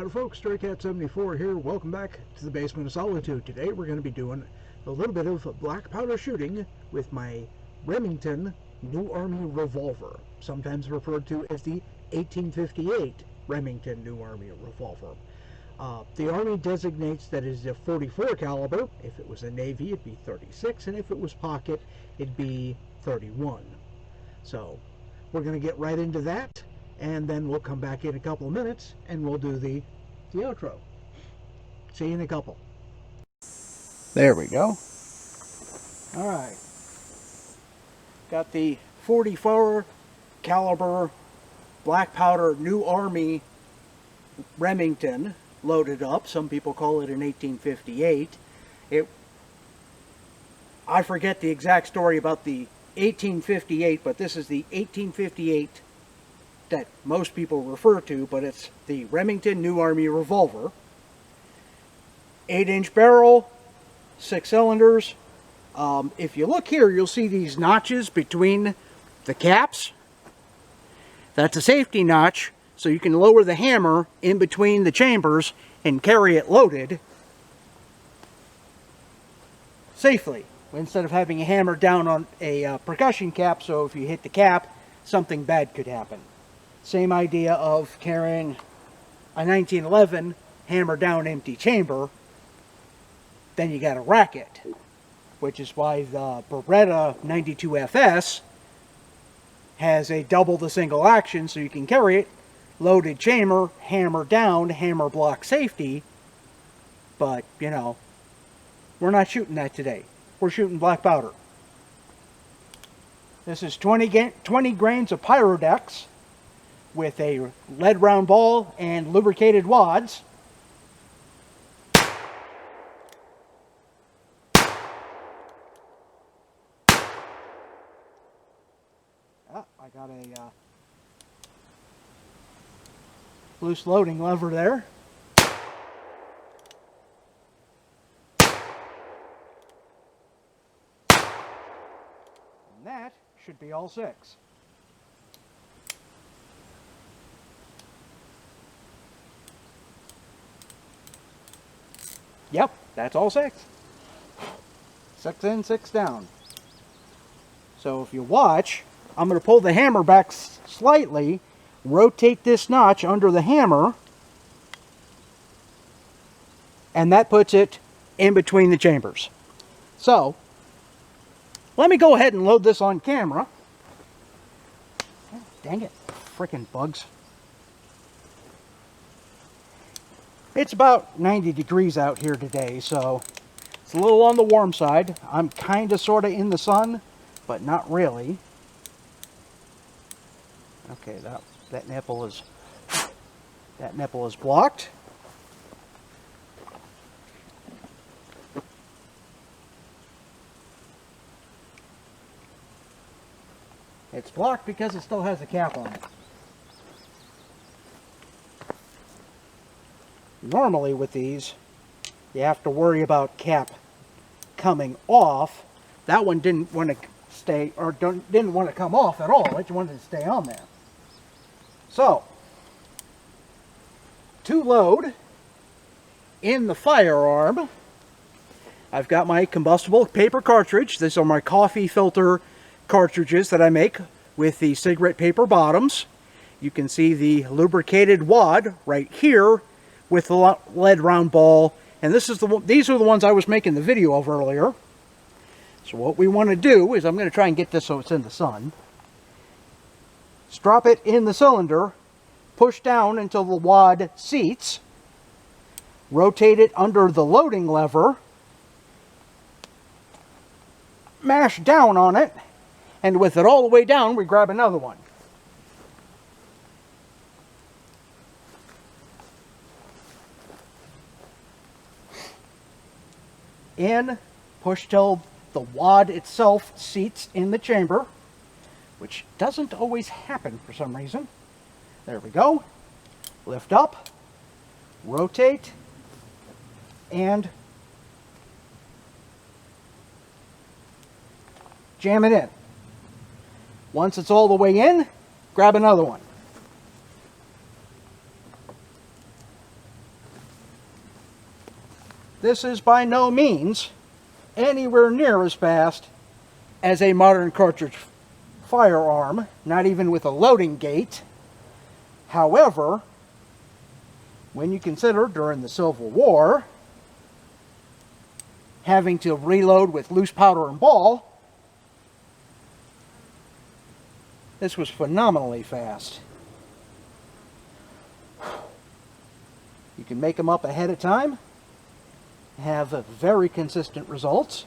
Howdy folks, StrayCat74 here. Welcome back to the Basement of Solitude. Today we're going to be doing a little bit of black powder shooting with my Remington New Army revolver, sometimes referred to as the 1858 Remington New Army revolver. The Army designates that it is a 44 caliber. If it was a Navy, it'd be 36, and if it was pocket, it'd be 31. So we're going to get right into that, and then we'll come back in a couple of minutes and we'll do the outro. See you in a couple. There we go. Alright. Got the 44 caliber black powder New Army Remington loaded up. Some people call it an 1858. I forget the exact story about the 1858, but this is the 1858 that most people refer to, but it's the Remington New Army revolver. 8-inch barrel, 6 cylinders. If you look here, you'll see these notches between the caps. That's a safety notch, so you can lower the hammer in between the chambers and carry it loaded safely, instead of having a hammer down on a percussion cap, so if you hit the cap, something bad could happen. Same idea of carrying a 1911 hammer down empty chamber, then you got a racket, which is why the Beretta 92FS has a double the single action, so you can carry it loaded chamber, hammer down, hammer block safety. But you know, we're not shooting that today. We're shooting black powder. This is 20 grains of Pyrodex with a lead round ball and lubricated wads. I got a loose loading lever there. And that should be all 6. Yep, that's all 6. 6 in, 6 down. So if you watch, I'm going to pull the hammer back slightly, rotate this notch under the hammer, and that puts it in between the chambers. So, let me go ahead and load this on camera. Oh, dang it, frickin' bugs. It's about 90 degrees out here today, so it's a little on the warm side. I'm kind of sort of in the sun, but not really. Okay, that nipple is blocked. It's blocked because it still has a cap on it. Normally with these, you have to worry about cap coming off. That one didn't want to stay, or didn't want to come off at all. It wanted to stay on there. So, to load in the firearm, I've got my combustible paper cartridge. These are my coffee filter cartridges that I make with the cigarette paper bottoms. You can see the lubricated wad right here with the lead round ball, and these are the ones I was making the video of earlier. So what we want to do is, I'm going to try and get this so it's in the sun. Strap it in the cylinder, push down until the wad seats, rotate it under the loading lever, mash down on it, and with it all the way down, we grab another one. In, push till the wad itself seats in the chamber, which doesn't always happen for some reason. There we go. Lift up, rotate, and jam it in. Once it's all the way in, grab another one. this is by no means anywhere near as fast as a modern cartridge firearm, not even with a loading gate. However, when you consider during the Civil War having to reload with loose powder and ball, this was phenomenally fast. You can make them up ahead of time, have very consistent results.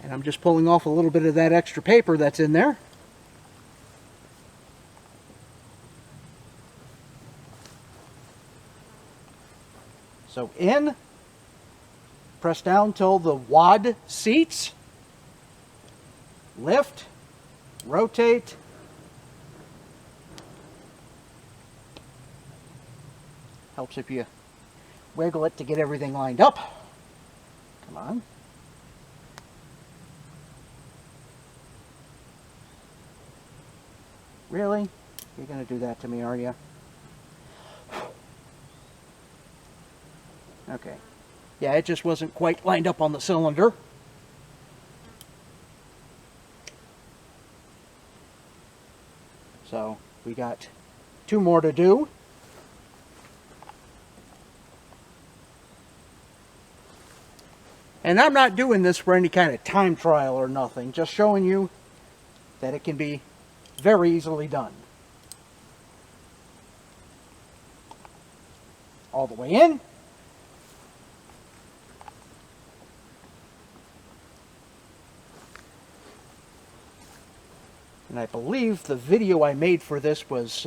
And I'm just pulling off a little bit of that extra paper that's in there. So in, press down till the wad seats, lift, rotate, helps if you wiggle it to get everything lined up. Come on. Really? You're going to do that to me, are you? Okay. Yeah, it just wasn't quite lined up on the cylinder. So, we got 2 more to do. And I'm not doing this for any kind of time trial or nothing, just showing you that it can be very easily done. All the way in. And I believe the video I made for this was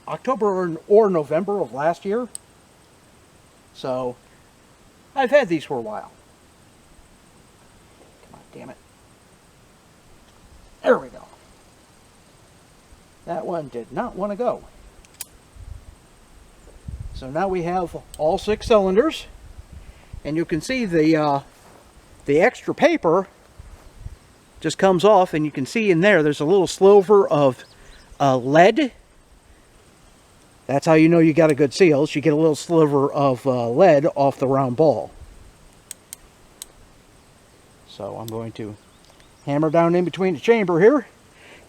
October or November of last year. So, I've had these for a while. Come on, damn it. There we go. That one did not want to go. So now we have all 6 cylinders. And you can see the extra paper just comes off, and you can see in there's a little sliver of lead. That's how you know you got a good seal. You get a little sliver of lead off the round ball. So I'm going to hammer down in between the chamber here,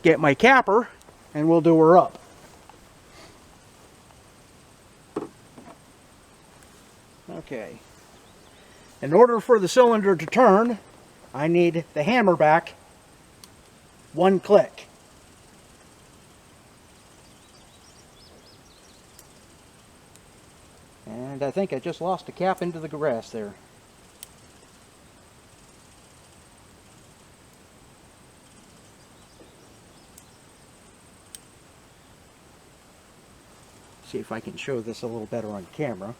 get my capper, and we'll do her up. Okay. In order for the cylinder to turn, I need the hammer back 1 click. And I think I just lost a cap into the grass there. See if I can show this a little better on camera.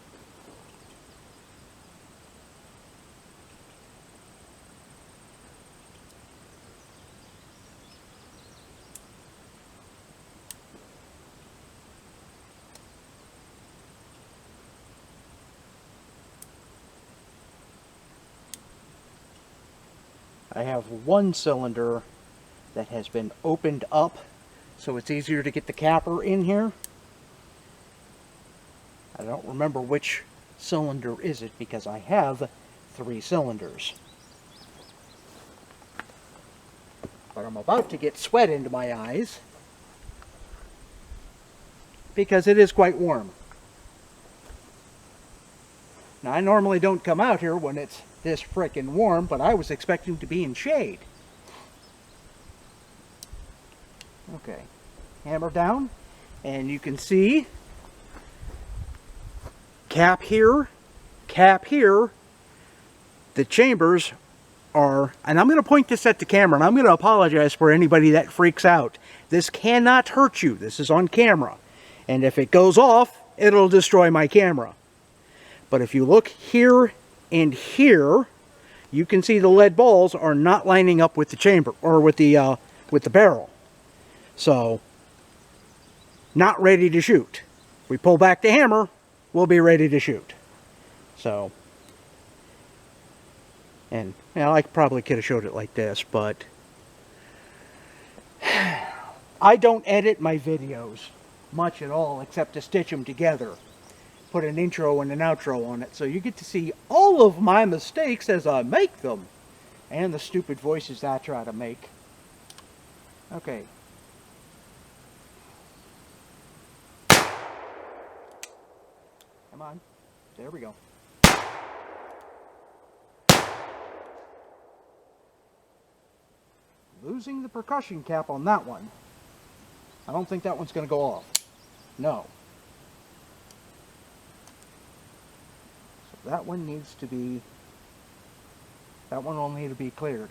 I have 1 cylinder that has been opened up, so it's easier to get the capper in here. I don't remember which cylinder is it because I have 3 cylinders. But I'm about to get sweat into my eyes because it is quite warm. Now, I normally don't come out here when it's this frickin' warm, but I was expecting to be in shade. Okay, hammer down, and you can see cap here, the chambers are, and I'm going to point this at the camera, and I'm going to apologize for anybody that freaks out. This cannot hurt you. This is on camera. And if it goes off, it'll destroy my camera. But if you look here and here, you can see the lead balls are not lining up with the chamber, or with the barrel. So, not ready to shoot. If we pull back the hammer, we'll be ready to shoot. So, and I probably could have showed it like this, but I don't edit my videos much at all except to stitch them together. put an intro and an outro on it, so you get to see all of my mistakes as I make them, and the stupid voices I try to make. Okay. Come on. There we go. Losing the percussion cap on that one. I don't think that one's going to go off. No. So that one needs to be... That one will need to be cleared.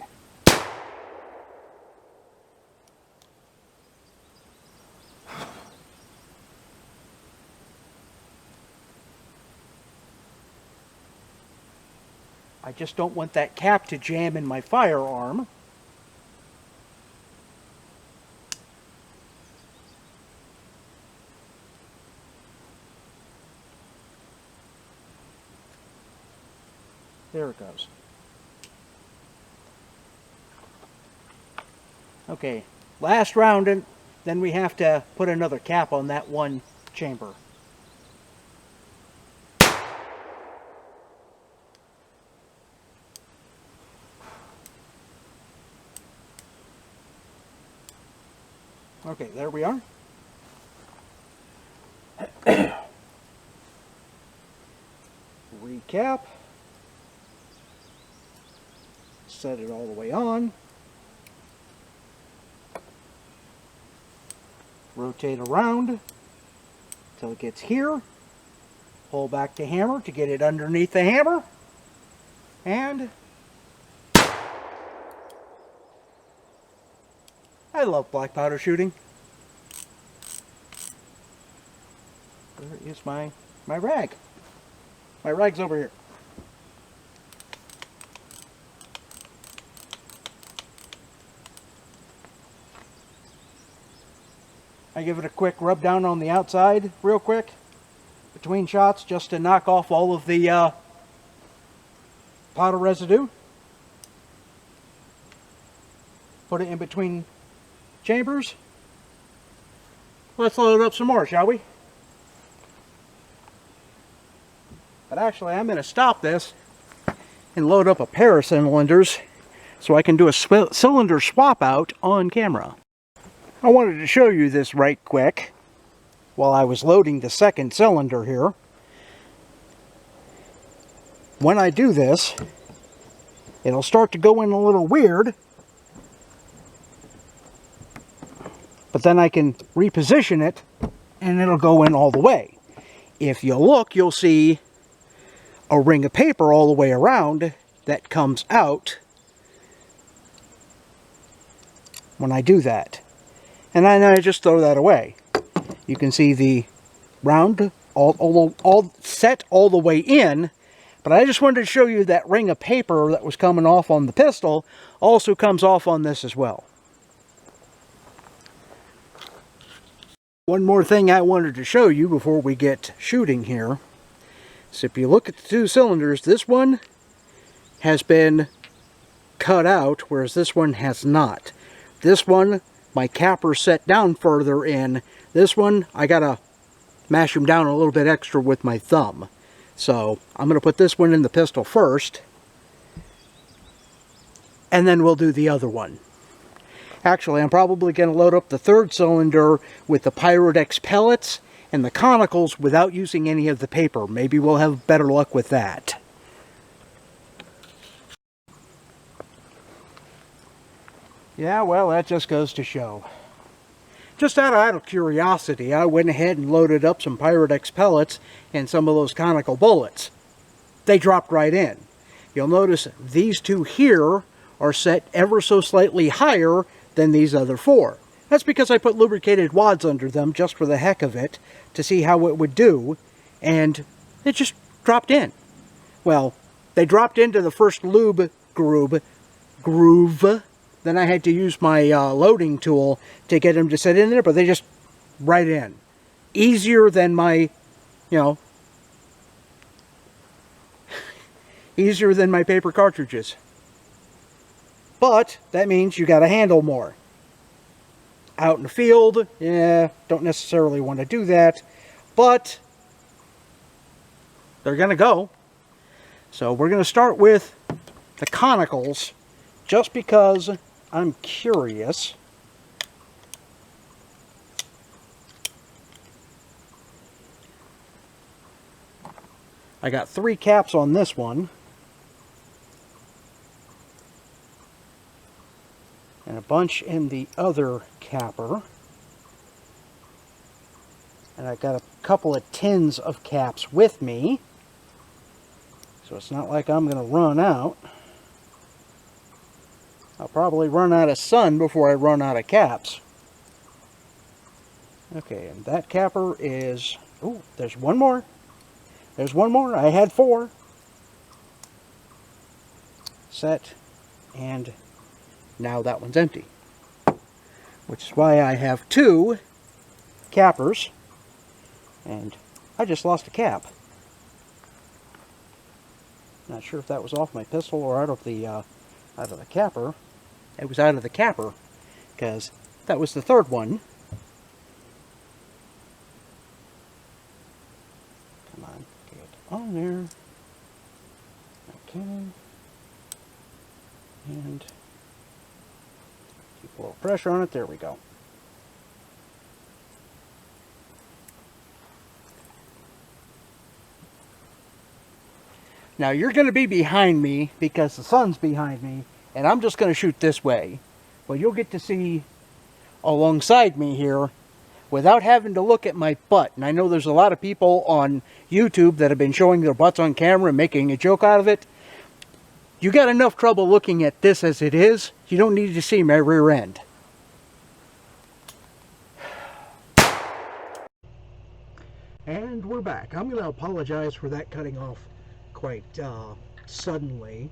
I just don't want that cap to jam in my firearm. There it goes. Okay, last round, and then we have to put another cap on that one chamber. Okay, there we are. Recap. Set it all the way on. Rotate around until it gets here. Pull back the hammer to get it underneath the hammer. And I love black powder shooting. Where is my rag? My rag's over here. I give it a quick rub down on the outside real quick between shots just to knock off all of the powder residue. Put it in between chambers. Let's load up some more, shall we? But actually, I'm going to stop this and load up a pair of cylinders so I can do a cylinder swap out on camera. I wanted to show you this right quick while I was loading the second cylinder here. When I do this, it'll start to go in a little weird, but then I can reposition it and it'll go in all the way. If you look, you'll see a ring of paper all the way around that comes out when I do that. And then I just throw that away. You can see the round all set all the way in, but I just wanted to show you that ring of paper that was coming off on the pistol also comes off on this as well. One more thing I wanted to show you before we get shooting here. So if you look at the two cylinders, this one has been cut out, whereas this one has not. This one, my capper's set down further in. This one, I gotta mash them down a little bit extra with my thumb. So I'm gonna put this one in the pistol first, and then we'll do the other one. Actually, I'm probably gonna load up the third cylinder with the Pyrodex pellets and the conicals without using any of the paper. Maybe we'll have better luck with that. Yeah, well, that just goes to show. Just out of curiosity, I went ahead and loaded up some Pyrodex pellets and some of those conical bullets. They dropped right in. You'll notice these two here are set ever so slightly higher than these other four. That's because I put lubricated wads under them just for the heck of it to see how it would do, and it just dropped in. Well, they dropped into the first lube groove. Then I had to use my loading tool to get them to sit in there, but they just right in. Easier than my, easier than my paper cartridges. But that means you got to handle more. Out in the field, yeah, don't necessarily want to do that, but they're going to go. So we're going to start with the conicals, just because I'm curious. I got 3 caps on this one. And a bunch in the other capper. And I got a couple of tins of caps with me. So it's not like I'm going to run out. I'll probably run out of sun before I run out of caps. Okay, and that capper is... Oh, there's one more. There's one more. I had 4. Set. And now that one's empty. Which is why I have 2 cappers. And I just lost a cap. Not sure if that was off my pistol or out of the capper. It was out of the capper, because that was the 3rd one. Come on, get on there. Okay. And keep a little pressure on it. There we go. Now you're going to be behind me because the sun's behind me, and I'm just going to shoot this way. But you'll get to see alongside me here without having to look at my butt. And I know there's a lot of people on YouTube that have been showing their butts on camera and making a joke out of it. You got enough trouble looking at this as it is. You don't need to see my rear end. And we're back. I'm going to apologize for that cutting off quite suddenly.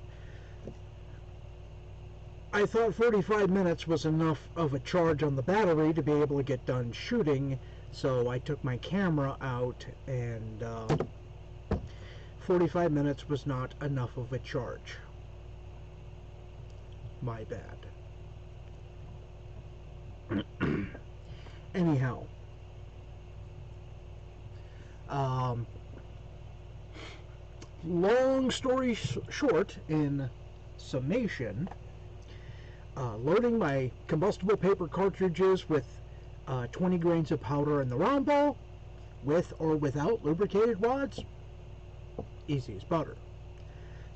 I thought 45 minutes was enough of a charge on the battery to be able to get done shooting, so I took my camera out, and 45 minutes was not enough of a charge. My bad. Anyhow, long story short, in summation, loading my combustible paper cartridges with 20 grains of powder in the round ball, with or without lubricated wads, easy as butter.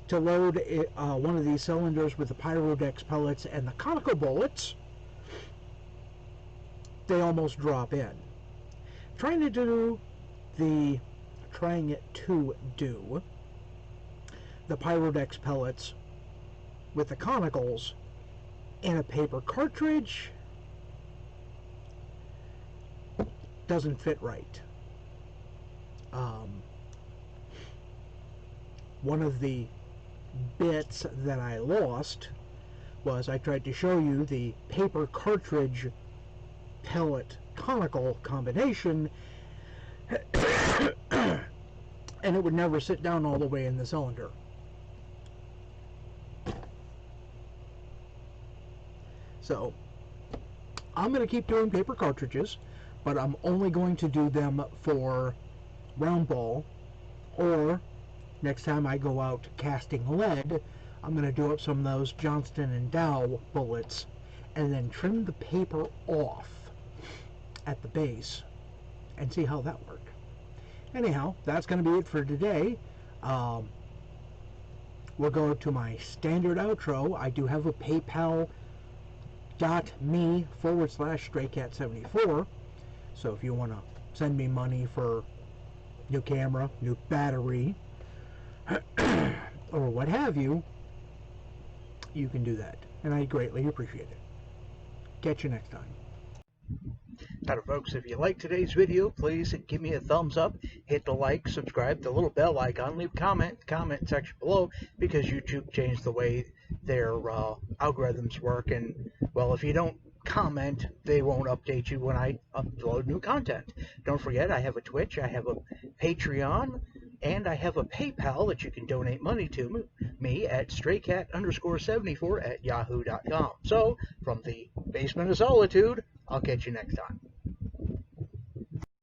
To load one of these cylinders with the Pyrodex pellets and the conical bullets, they almost drop in. Trying it to do the Pyrodex pellets with the conicals in a paper cartridge doesn't fit right. One of the bits that I lost was I tried to show you the paper cartridge pellet conical combination and it would never sit down all the way in the cylinder. So I'm going to keep doing paper cartridges, but I'm only going to do them for round ball, or next time I go out casting lead, I'm going to do up some of those Johnston & Dow bullets and then trim the paper off at the base and see how that works. Anyhow, that's going to be it for today. We'll go to my standard outro. I do have a paypal.me/StrayCat74. So if you want to send me money for new camera, new battery, or what have you, you can do that. And I greatly appreciate it. Catch you next time. Now, folks, if you like today's video, please give me a thumbs up, hit the like, subscribe, the little bell icon, leave a comment section below, because YouTube changed the way their algorithms work, and, well, if you don't comment, they won't update you when I upload new content. Don't forget, I have a Twitch, I have a Patreon, and I have a PayPal that you can donate money to me at StrayCat_74 at yahoo.com. So, from the Basement of Solitude, I'll catch you next time.